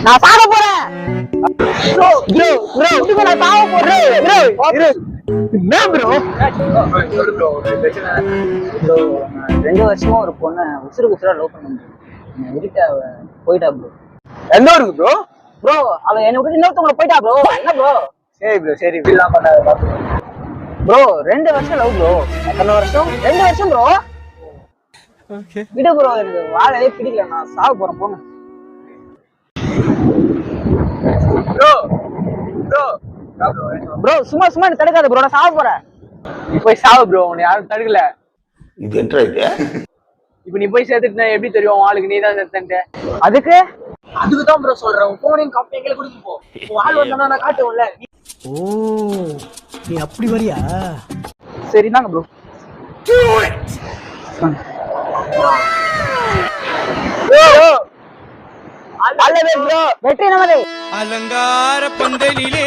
நான் சாக போறேன் ப்ரோ ப்ரோ ப்ரோ இதுக்கு நான் சாக போறேன் ப்ரோ ப்ரோ என்ன ப்ரோ சொல்லு ப்ரோ பிரச்சனை ப்ரோ நான் 2 வருஷமா ஒரு பொண்ணை உசுர லவ் பண்ணேன் என்ன விட்டுட்டு அவ போயிட்டா ப்ரோ எந்த ஊருக்கு ப்ரோ ப்ரோ அவ என்ன விட்டு இன்னொருத்தவங்கள போயிட்டா ப்ரோ என்ன ப்ரோ சரி ப்ரோ சரி இப்படிலாம் பண்ணாத ப்ரோ 2 வருஷம் லவ் ப்ரோ எத்தனை வருஷம் 2 வருஷம் ப்ரோ விடு ப்ரோ எனக்கு வாழவே பிடிக்கல நான் சாக போறேன் போங்க ப்ரோ ப்ரோ ப்ரோ சும்மா எனக்கு தடுக்காத ப்ரோ நான் சாக போறேன் நீ போய் சாவு ப்ரோ உன்னை யாரும் தடுக்கல இது என்ன இது இப்ப நீ போய் சேர்த்துட்டு எப்படி தெரியும் உன் ஆளுக்கு நீ தான் சேர்த்தன்ட்டு அதுக்கு தான் ப்ரோ சொல்றேன் உன் போனையும் காப்பி எங்களை கொடுத்து போ உன் ஆள் வந்தா நான் காட்டுவேன்ல ஓ நீ அப்படி வரியா சரி தாங்க ப்ரோ வெற்றி நமது அலங்கார பந்தலிலே